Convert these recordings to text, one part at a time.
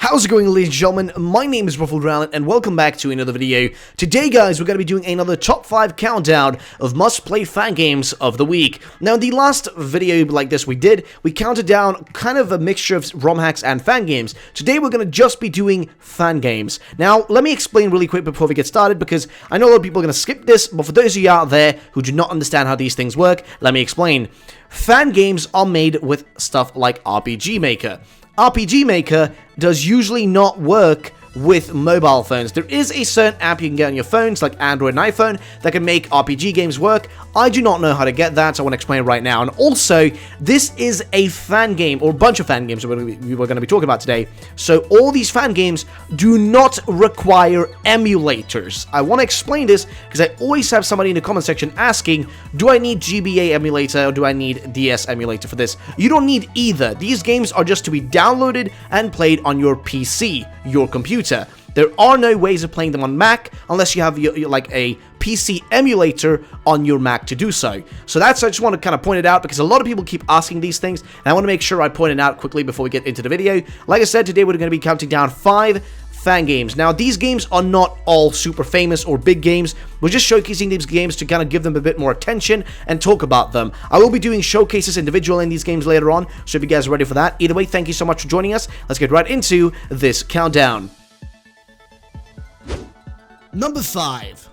How's it going, ladies and gentlemen? My name is Rallet, and welcome back to another video. Today, guys, we're going to be doing another top 5 countdown of must-play fan games of the week. Now, in the last video like this we counted down kind of a mixture of ROM hacks and fan games. Today, we're going to just be doing fan games. Now, let me explain really quick before we get started, because I know a lot of people are going to skip this, but for those of you out there who do not understand how these things work, let me explain. Fan games are made with stuff like RPG Maker. RPG Maker does usually not work with mobile phones. There is a certain app you can get on your phones, like Android and iPhone, that can make RPG games work. I do not know how to get that, so I want to explain it right now. And also, this is a fan game, or a bunch of fan games we were going to be talking about today. So all these fan games do not require emulators. I want to explain this because I always have somebody in the comment section asking, do I need GBA emulator or do I need DS emulator for this? You don't need either. These games are just to be downloaded and played on your PC, your computer. There are no ways of playing them on Mac unless you have like a PC emulator on your Mac to do so. So I just want to kind of point it out because a lot of people keep asking these things, and I want to make sure I point it out quickly before we get into the video. Like I said, today we're going to be counting down 5 fan games. Now, these games are not all super famous or big games. We're just showcasing these games to kind of give them a bit more attention and talk about them. I will be doing showcases individual in these games later on, so if you guys are ready for that. Either way, thank you so much for joining us. Let's get right into this countdown. Number 5.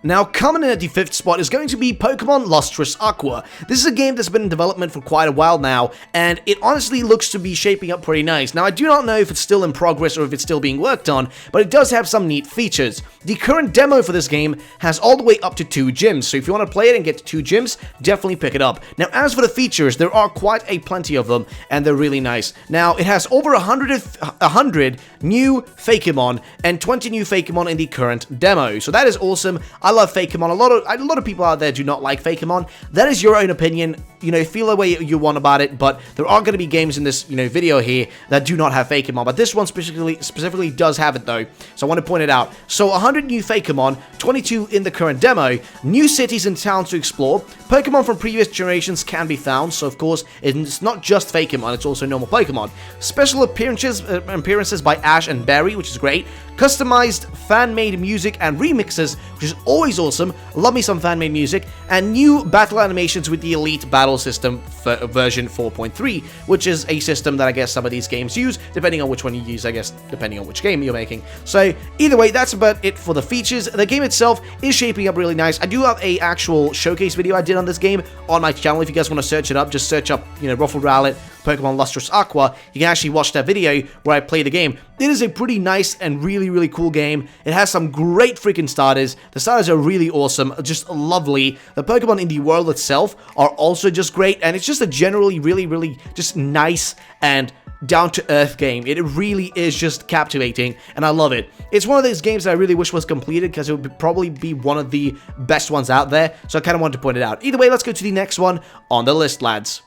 Now, coming in at the 5th spot is going to be Pokemon Lustrous Aqua. This is a game that's been in development for quite a while now, and it honestly looks to be shaping up pretty nice. Now, I do not know if it's still in progress or if it's still being worked on, but it does have some neat features. The current demo for this game has all the way up to 2 gyms, so if you want to play it and get to 2 gyms, definitely pick it up. Now, as for the features, there are quite a plenty of them, and they're really nice. Now, it has over 100 new Fakemon and 20 new Fakemon in the current demo, so that is awesome. I love Fakemon. A lot of people out there do not like Fakemon. That is your own opinion. You know, feel the way you want about it, but there are going to be games in this, video here that do not have Fakemon, but this one specifically does have it though, so I want to point it out. So 100 new Fakemon, 22 in the current demo, new cities and towns to explore, Pokemon from previous generations can be found, so of course, it's not just Fakemon, it's also normal Pokemon. Special appearances by Ash and Barry, which is great. Customized fan-made music and remixes, which is always awesome. Love me some fan-made music. And new battle animations with the Elite Battle System for version 4.3, which is a system that I guess some of these games use, depending on which one you use, I guess, depending on which game you're making. So, either way, that's about it for the features. The game itself is shaping up really nice. I do have a actual showcase video I did on this game on my channel. If you guys want to search it up, just search up, Ruffled Rowlet, Pokemon Lustrous Aqua. You can actually watch that video where I play the game. It is a pretty nice and really cool game. It has some great freaking starters. The starters are really awesome, just lovely. The Pokemon in the world itself are also just great, and it's just a generally really just nice and down-to-earth game. It really is just captivating, and I love it. It's one of those games that I really wish was completed because it would probably be one of the best ones out there, so I kind of wanted to point it out. Either way, let's go to the next one on the list, lads.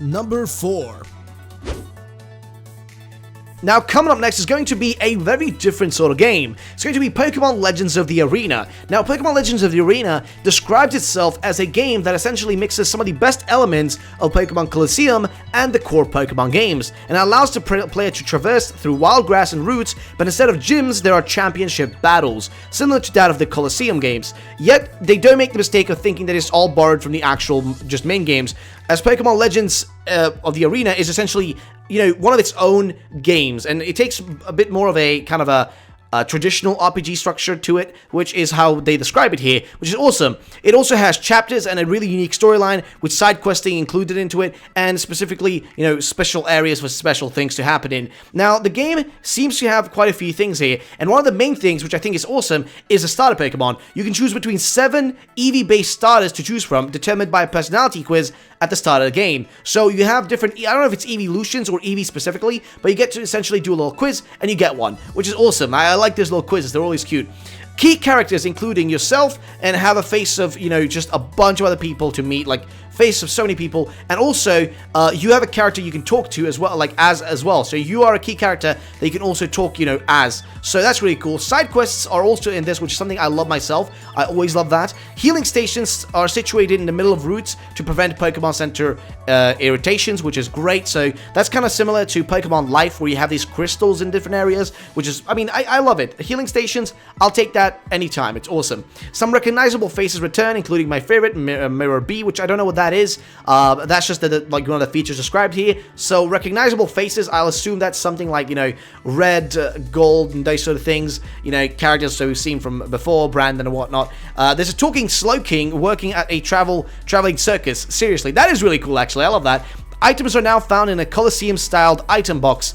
Number 4. Now, coming up next is going to be a very different sort of game. It's going to be Pokemon Legends of the Arena. Now, Pokemon Legends of the Arena describes itself as a game that essentially mixes some of the best elements of Pokemon Colosseum and the core Pokemon games, and allows the player to traverse through wild grass and routes, but instead of gyms, there are championship battles, similar to that of the Colosseum games. Yet, they don't make the mistake of thinking that it's all borrowed from the actual, just main games, as Pokemon Legends of the Arena is essentially, one of its own games, and it takes a bit more of a kind of a traditional RPG structure to it, which is how they describe it here, which is awesome. It also has chapters and a really unique storyline with side questing included into it, and specifically, special areas for special things to happen in. Now, the game seems to have quite a few things here, and one of the main things, which I think is awesome, is the starter Pokemon. You can choose between 7 Eevee-based starters to choose from, determined by a personality quiz at the start of the game. So you have different, I don't know if it's Eeveelutions or Eevee specifically, but you get to essentially do a little quiz, and you get one, which is awesome. I like those little quizzes, they're always cute. Key characters including yourself, and have a face of, just a bunch of other people to meet, like face of so many people, and also you have a character you can talk to as well, like as well. So you are a key character that you can also talk, you know, as. So that's really cool. Side quests are also in this, which is something I love myself. I always love that. Healing stations are situated in the middle of routes to prevent Pokemon Center irritations, which is great. So that's kind of similar to Pokemon Life, where you have these crystals in different areas, which is, I mean, I love it. Healing stations, I'll take that anytime. It's awesome. Some recognizable faces return, including my favorite, Mirror B, which I don't know what that is. That's just like one of the features described here. So recognizable faces, I'll assume that's something like, you know, red, gold, and those sort of things. You know, characters so we've seen from before, Brandon and whatnot. There's a talking Slowking working at a traveling circus. Seriously, that is really cool, actually. I love that. Items are now found in a Colosseum-styled item box.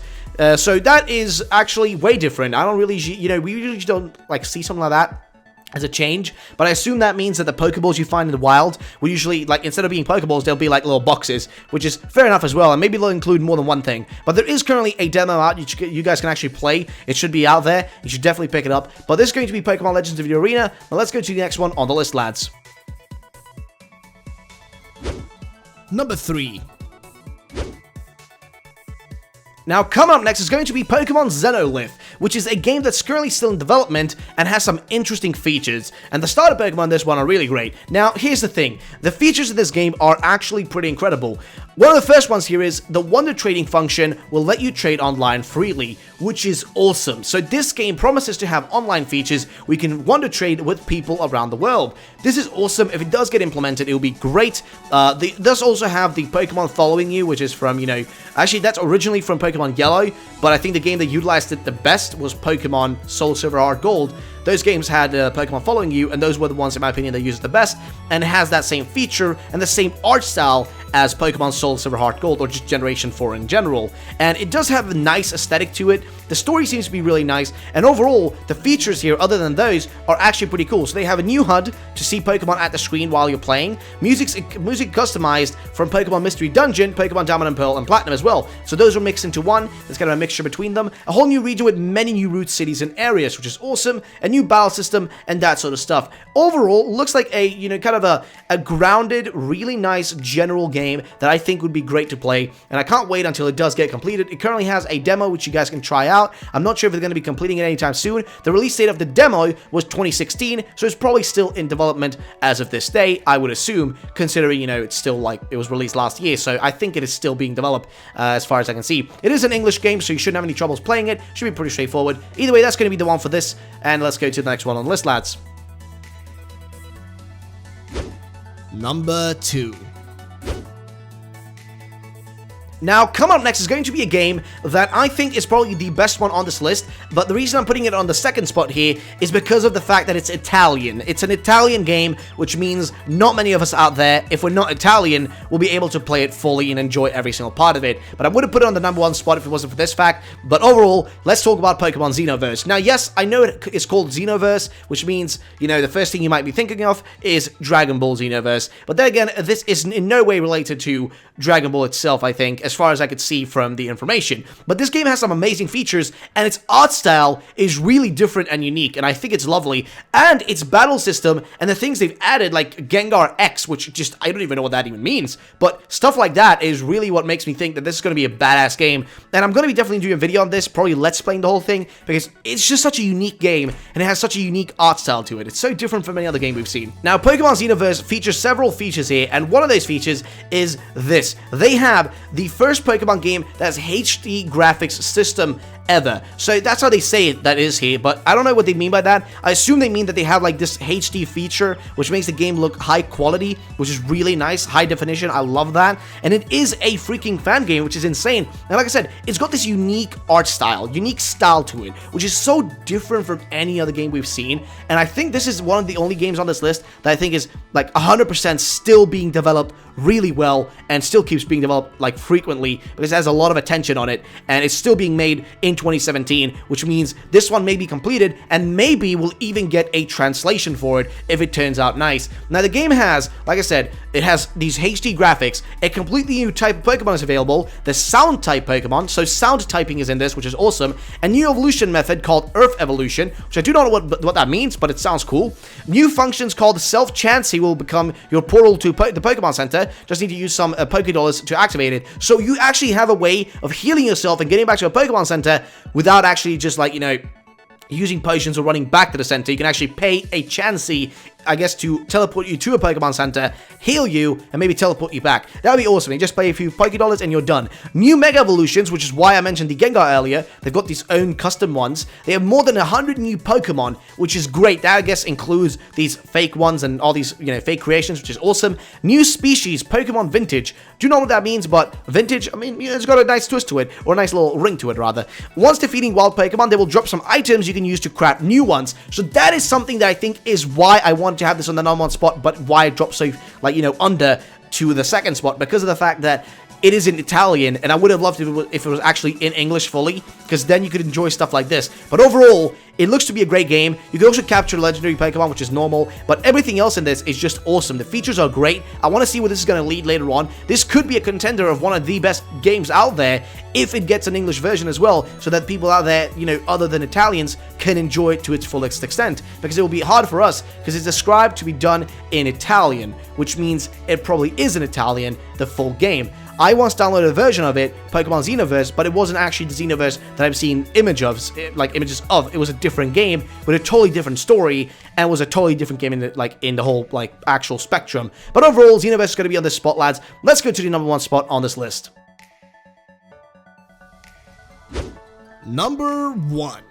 So that is actually way different. I don't really, you know, we usually don't, like, see something like that as a change, but I assume that means that the Pokeballs you find in the wild will usually, like, instead of being Pokeballs, they'll be like little boxes, which is fair enough as well, and maybe they'll include more than one thing. But there is currently a demo out you guys can actually play. It should be out there. You should definitely pick it up. But this is going to be Pokemon Legends of the Arena. Now let's go to the next one on the list, lads. Number 3. Now, coming up next is going to be Pokemon Xenoverse, which is a game that's currently still in development and has some interesting features. And the starter Pokemon in this one are really great. Now, here's the thing. The features in this game are actually pretty incredible. One of the first ones here is the Wonder Trading function will let you trade online freely, which is awesome. So this game promises to have online features where you can Wonder Trade with people around the world. This is awesome. If it does get implemented, it will be great. It does also have the Pokemon following you, which is from, you know, actually that's originally from Pokemon Yellow, but I think the game that utilized it the best was Pokemon Soul Silver Heart Gold. Those games had Pokemon following you, and those were the ones, in my opinion, that used it the best, and it has that same feature and the same art style as Pokemon Soul Silver Heart Gold, or just Generation 4 in general. And it does have a nice aesthetic to it. The story seems to be really nice, and overall, the features here, other than those, are actually pretty cool. So they have a new HUD to see Pokemon at the screen while you're playing. Music customized from Pokemon Mystery Dungeon, Pokemon Diamond and Pearl, and Platinum as well. So those are mixed into one. There's kind of a mixture between them. A whole new region with many new route cities and areas, which is awesome. A new battle system, and that sort of stuff. Overall, looks like a, you know, kind of a grounded, really nice general game that I think would be great to play, and I can't wait until it does get completed. It currently has a demo which you guys can try out. I'm not sure if they're going to be completing it anytime soon. The release date of the demo was 2016, so it's probably still in development as of this day, I would assume, considering, you know, it's still like, it was released last year, so I think it is still being developed as far as I can see. It is an English game, so you shouldn't have any troubles playing it. Should be pretty straightforward. Either way, that's going to be the one for this, and let's go to the next one on the list, lads. Number 2. Now, coming up next is going to be a game that I think is probably the best one on this list, but the reason I'm putting it on the second spot here is because of the fact that it's Italian. It's an Italian game, which means not many of us out there, if we're not Italian, will be able to play it fully and enjoy every single part of it. But I would have put it on the number 1 spot if it wasn't for this fact. But overall, let's talk about Pokemon Xenoverse. Now, yes, I know it's called Xenoverse, which means, you know, the first thing you might be thinking of is Dragon Ball Xenoverse. But then again, this is in no way related to Dragon Ball itself, I think, as far as I could see from the information. But this game has some amazing features, and its art style is really different and unique, and I think it's lovely. And its battle system and the things they've added, like Gengar X, which just, I don't even know what that even means, but stuff like that is really what makes me think that this is going to be a badass game. And I'm going to be definitely doing a video on this, probably let's playing the whole thing, because it's just such a unique game, and it has such a unique art style to it. It's so different from any other game we've seen. Now, Pokemon Xenoverse features several features here, and one of those features is this. They have the first Pokemon game that has HD graphics system ever. So that's how they say it, that is here, but I don't know what they mean by that. I assume they mean that they have like this HD feature, which makes the game look high quality, which is really nice, high definition. I love that. And it is a freaking fan game, which is insane. And like I said, it's got this unique art style, unique style to it, which is so different from any other game we've seen. And I think this is one of the only games on this list that I think is like 100% still being developed really well and still keeps being developed like frequently, because it has a lot of attention on it, and it's still being made in 2017, which means this one may be completed and maybe we'll even get a translation for it if it turns out nice. Now, the game has, like I said, it has these HD graphics, a completely new type of Pokemon is available, the sound type Pokemon, so sound typing is in this, which is awesome, a new evolution method called Earth Evolution, which I do not know what that means, but it sounds cool. New functions called Self Chansey will become your portal to the Pokemon Center, Center. Just need to use some Pokédollars to activate it. So you actually have a way of healing yourself and getting back to a Pokemon Center without actually just like, you know, using potions or running back to the center. You can actually pay a Chansey, I guess, to teleport you to a Pokemon Center, heal you, and maybe teleport you back. That would be awesome. You just pay a few Pokédollars and you're done. New Mega Evolutions, which is why I mentioned the Gengar earlier. They've got these own custom ones. They have more than 100 new Pokemon, which is great. That, I guess, includes these fake ones and all these, you know, fake creations, which is awesome. New species, Pokemon Vintage. Do you know what that means? But Vintage, I mean, it's got a nice twist to it, or a nice little ring to it, rather. Once defeating wild Pokemon, they will drop some items you can use to craft new ones. So that is something that I think is why I want to have this on the #1 spot, but why it dropped so, like, you know, under to the 2nd spot, because of the fact that it is in Italian, and I would have loved if it was actually in English fully, because then you could enjoy stuff like this. But overall, it looks to be a great game. You can also capture legendary Pokemon, which is normal, but everything else in this is just awesome. The features are great. I want to see where this is going to lead later on. This could be a contender of one of the best games out there if it gets an English version as well, so that people out there, you know, other than Italians, can enjoy it to its fullest extent, because it will be hard for us, because it's described to be done in Italian, which means it probably is in Italian, the full game. I once downloaded a version of it, Pokemon Xenoverse, but it wasn't actually the Xenoverse that I've seen images of. It was a different game with a totally different story, and was a totally different game in the whole actual spectrum. But overall, Xenoverse is going to be on this spot, lads. Let's go to the #1 spot on this list. Number 1.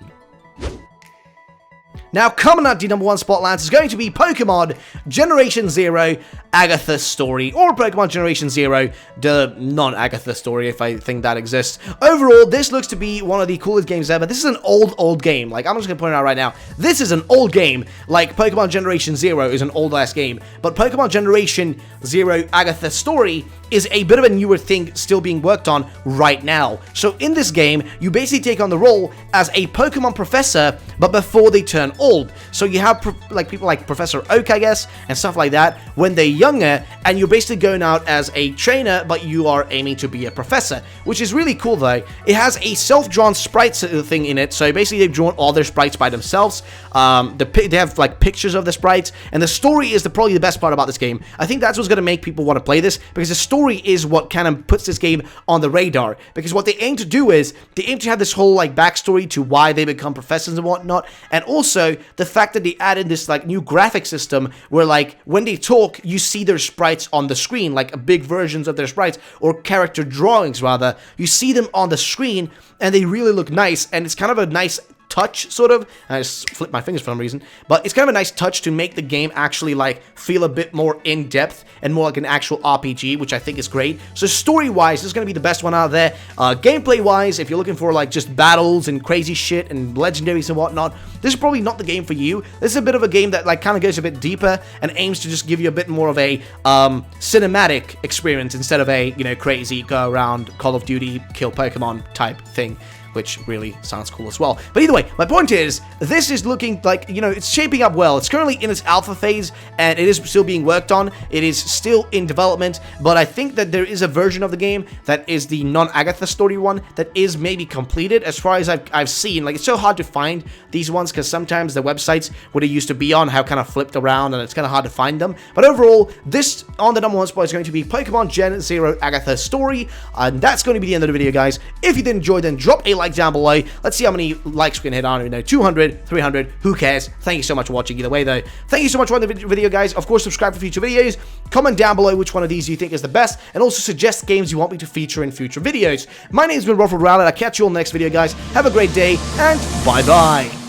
Now, coming at the #1 spot, lads, is going to be Pokemon Generation Zero Agatha Story, or Pokemon Generation Zero, the non-Agatha story, if I think that exists. Overall, this looks to be one of the coolest games ever. This is an old game. Like, I'm just going to point it out right now. This is an old game. Like, Pokemon Generation Zero is an old-ass game. But Pokemon Generation Zero Agatha Story is a bit of a newer thing still being worked on right now. So in this game, you basically take on the role as a Pokemon professor, but before they turn old. So you have people like Professor Oak, I guess, and stuff like that when they're younger, and you're basically going out as a trainer, but you are aiming to be a professor, which is really cool though. It has a self-drawn sprites thing in it, so basically they've drawn all their sprites by themselves. They have like pictures of the sprites, and the story is probably the best part about this game. I think that's what's going to make people want to play this, because the story is what kind of puts this game on the radar, because what they aim to do is they aim to have this whole like backstory to why they become professors and whatnot, and also the fact that they added this like new graphic system where like when they talk you see their sprites on the screen, like big versions of their sprites, or character drawings rather. You see them on the screen and they really look nice, and it's kind of a nice touch, sort of. I just flipped my fingers for some reason, but it's kind of a nice touch to make the game actually like feel a bit more in depth and more like an actual RPG, which I think is great. So story wise, this is going to be the best one out there. Gameplay wise, if you're looking for like just battles and crazy shit and legendaries and whatnot, this is probably not the game for you. This is a bit of a game that like kind of goes a bit deeper and aims to just give you a bit more of a cinematic experience instead of a, you know, crazy go around Call of Duty kill Pokemon type thing, which really sounds cool as well. But either way, my point is, this is looking like, you know, it's shaping up well. It's currently in its alpha phase, and it is still being worked on. It is still in development, but I think that there is a version of the game that is the non-Agatha story one that is maybe completed, as far as I've seen. Like, it's so hard to find these ones, because sometimes the websites where they used to be on have kind of flipped around, and it's kind of hard to find them. But overall, this on the #1 spot is going to be Pokemon Gen Zero Agatha Story, and that's going to be the end of the video, guys. If you did enjoy, then drop a like down below. Let's see how many likes we can hit on. You know, 200, 300, who cares? Thank you so much for watching either way though. Thank you so much for watching the video, guys. Of course, subscribe for future videos. Comment down below which one of these you think is the best, and also suggest games you want me to feature in future videos. My name's been Ruffled Rowlet. I'll catch you all in the next video, guys. Have a great day, and bye bye.